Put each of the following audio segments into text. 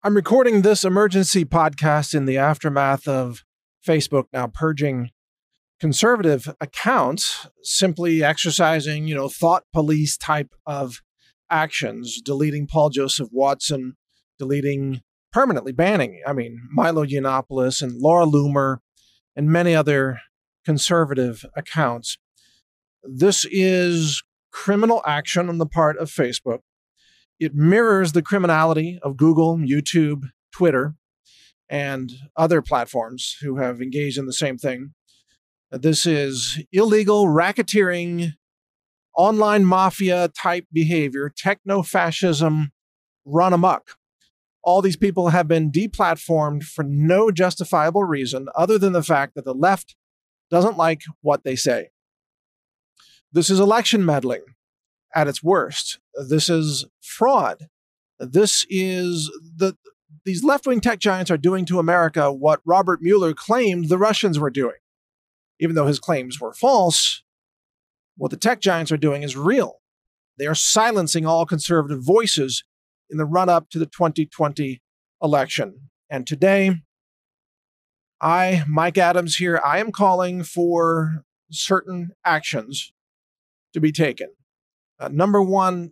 I'm recording this emergency podcast in the aftermath of Facebook now purging conservative accounts, simply exercising, thought police type of actions, deleting Paul Joseph Watson, permanently banning, Milo Yiannopoulos and Laura Loomer and many other conservative accounts. This is criminal action on the part of Facebook. It mirrors the criminality of Google, YouTube, Twitter, and other platforms who have engaged in the same thing. This is illegal racketeering, online mafia type behavior, techno-fascism run amok. All these people have been deplatformed for no justifiable reason other than the fact that the left doesn't like what they say. This is election meddling at its worst. This is fraud. These left-wing tech giants are doing to America what Robert Mueller claimed the Russians were doing. Even though his claims were false, what the tech giants are doing is real. They are silencing all conservative voices in the run-up to the 2020 election. And today, Mike Adams here, I am calling for certain actions to be taken. Number one,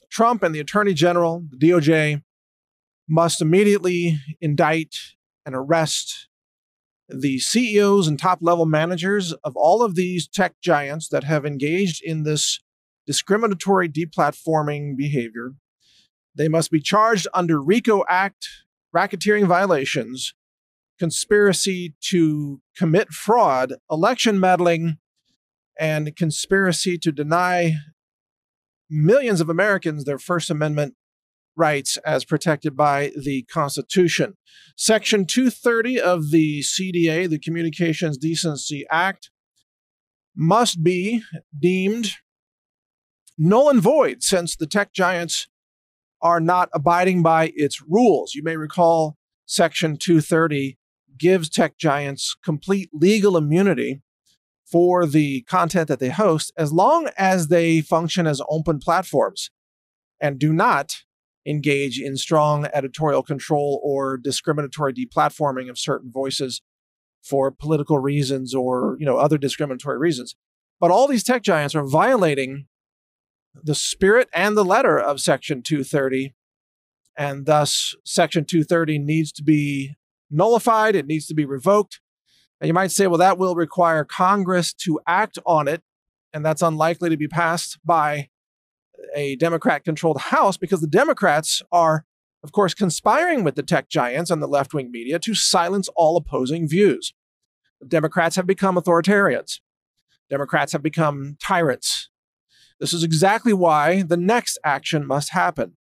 Trump and the Attorney General, the DOJ, must immediately indict and arrest the CEOs and top-level managers of all of these tech giants that have engaged in this discriminatory deplatforming behavior. They must be charged under RICO Act, racketeering violations, conspiracy to commit fraud, election meddling, and conspiracy to deny millions of Americans their First Amendment rights as protected by the Constitution. Section 230 of the CDA, the Communications Decency Act, must be deemed null and void since the tech giants are not abiding by its rules. You may recall Section 230 gives tech giants complete legal immunity for the content that they host, as long as they function as open platforms and do not engage in strong editorial control or discriminatory deplatforming of certain voices for political reasons or, other discriminatory reasons. But all these tech giants are violating the spirit and the letter of Section 230, and thus Section 230 needs to be nullified. It needs to be revoked. And you might say, well, that will require Congress to act on it, and that's unlikely to be passed by a Democrat-controlled House because the Democrats are, of course, conspiring with the tech giants and the left-wing media to silence all opposing views. The Democrats have become authoritarians. Democrats have become tyrants. This is exactly why the next action must happen.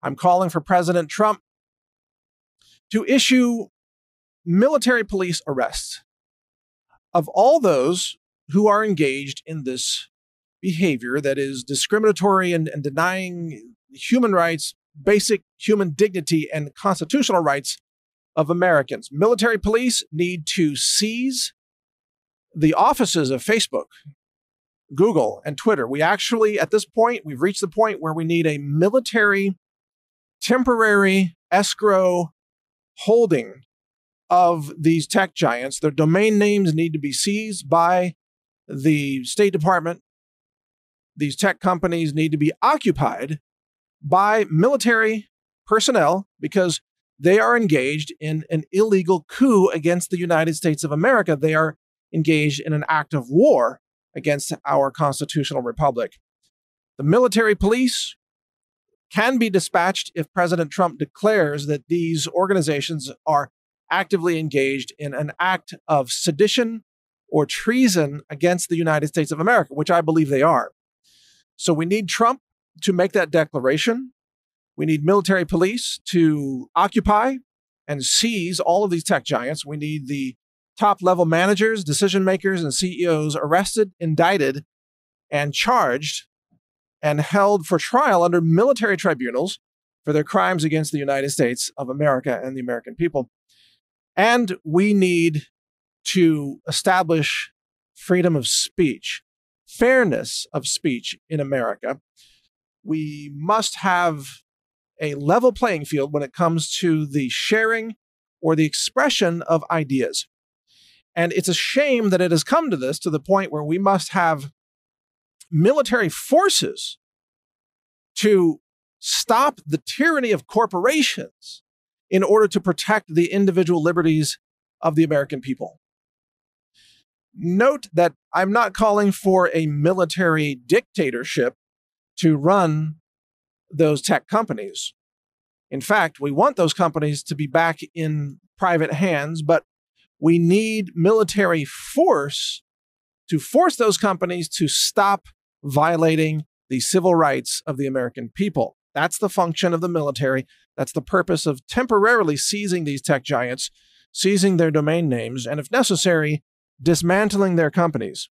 I'm calling for President Trump to issue military police arrests of all those who are engaged in this behavior that is discriminatory and denying human rights, basic human dignity, and constitutional rights of Americans. Military police need to seize the offices of Facebook, Google, and Twitter. We actually, at this point, we've reached the point where we need a military temporary escrow holding of these tech giants. Their domain names need to be seized by the State Department. These tech companies need to be occupied by military personnel because they are engaged in an illegal coup against the United States of America. They are engaged in an act of war against our constitutional republic. The military police can be dispatched if President Trump declares that these organizations are actively engaged in an act of sedition or treason against the United States of America, which I believe they are. So we need Trump to make that declaration. We need military police to occupy and seize all of these tech giants. We need the top-level managers, decision makers, and CEOs arrested, indicted, and charged and held for trial under military tribunals for their crimes against the United States of America and the American people. And we need to establish freedom of speech, fairness of speech in America. We must have a level playing field when it comes to the sharing or the expression of ideas. And it's a shame that it has come to this, to the point where we must have military forces to stop the tyranny of corporations in order to protect the individual liberties of the American people. Note that I'm not calling for a military dictatorship to run those tech companies. In fact, we want those companies to be back in private hands, but we need military force to force those companies to stop violating the civil rights of the American people. That's the function of the military. That's the purpose of temporarily seizing these tech giants, seizing their domain names, and if necessary, dismantling their companies.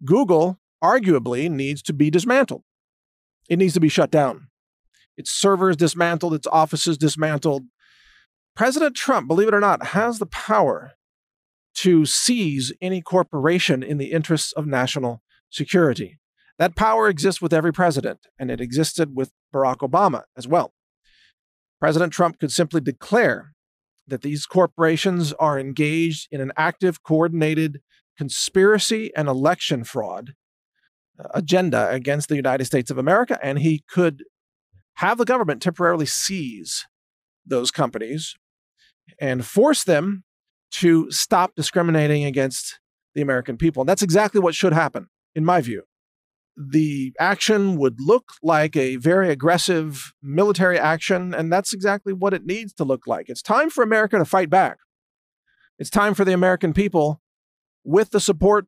Google arguably needs to be dismantled. It needs to be shut down. Its servers dismantled, its offices dismantled. President Trump, believe it or not, has the power to seize any corporation in the interests of national security. That power exists with every president, and it existed with Barack Obama as well. President Trump could simply declare that these corporations are engaged in an active, coordinated conspiracy and election fraud agenda against the United States of America, and he could have the government temporarily seize those companies and force them to stop discriminating against the American people. And that's exactly what should happen, in my view. The action would look like a very aggressive military action, and that's exactly what it needs to look like. It's time for America to fight back. It's time for the American people, with the support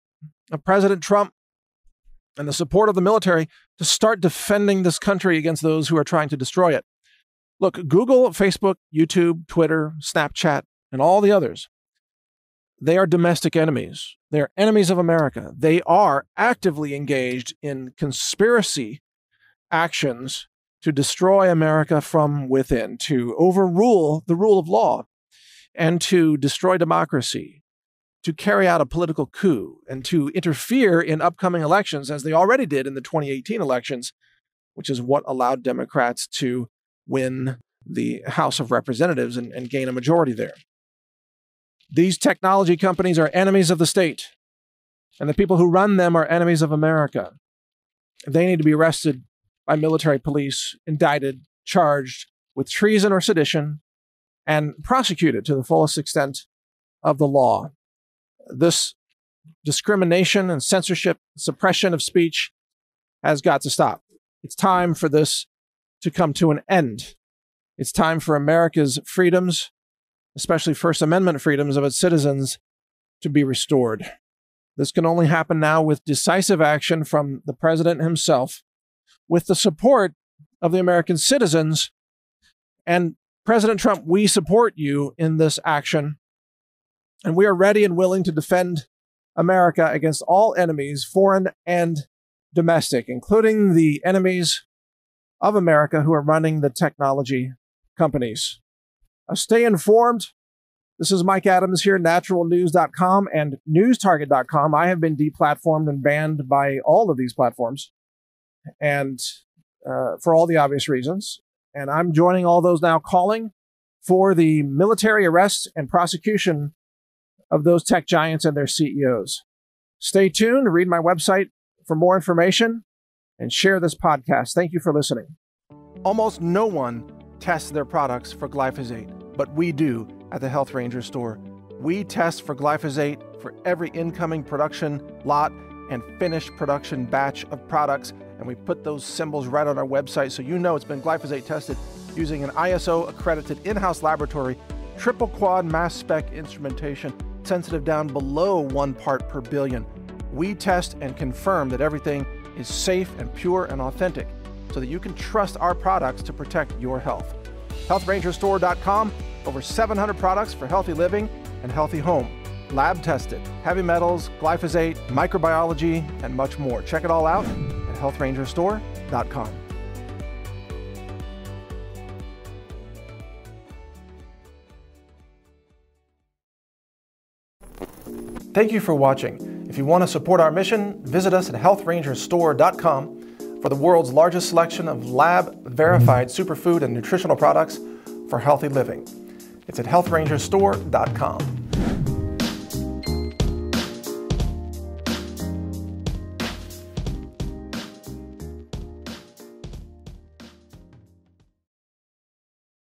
of President Trump and the support of the military, to start defending this country against those who are trying to destroy it. Look, Google, Facebook, YouTube, Twitter, Snapchat, and all the others, they are domestic enemies. They are enemies of America. They are actively engaged in conspiracy actions to destroy America from within, to overrule the rule of law, and to destroy democracy, to carry out a political coup, and to interfere in upcoming elections, as they already did in the 2018 elections, which is what allowed Democrats to win the House of Representatives and gain a majority there. These technology companies are enemies of the state, and the people who run them are enemies of America. They need to be arrested by military police, indicted, charged with treason or sedition, and prosecuted to the fullest extent of the law. This discrimination and censorship, suppression of speech has got to stop. It's time for this to come to an end. It's time for America's freedoms, especially First Amendment freedoms of its citizens, to be restored. This can only happen now with decisive action from the president himself, with the support of the American citizens. And President Trump, we support you in this action, and we are ready and willing to defend America against all enemies, foreign and domestic, including the enemies of America who are running the technology companies. Stay informed. This is Mike Adams here, NaturalNews.com and NewsTarget.com. I have been deplatformed and banned by all of these platforms, and for all the obvious reasons. And I'm joining all those now, calling for the military arrest and prosecution of those tech giants and their CEOs. Stay tuned, read my website for more information, and share this podcast. Thank you for listening. Almost no one tests their products for glyphosate, but we do at the Health Ranger store. We test for glyphosate for every incoming production lot and finished production batch of products, and we put those symbols right on our website so you know it's been glyphosate tested using an ISO-accredited in-house laboratory, triple quad mass spec instrumentation, sensitive down below 1 part per billion. We test and confirm that everything is safe and pure and authentic, so that you can trust our products to protect your health. HealthRangerStore.com, over 700 products for healthy living and healthy home. Lab tested, heavy metals, glyphosate, microbiology, and much more. Check it all out at HealthRangerStore.com. Thank you for watching. If you want to support our mission, visit us at HealthRangerStore.com. for the world's largest selection of lab-verified superfood and nutritional products for healthy living. It's at healthrangerstore.com.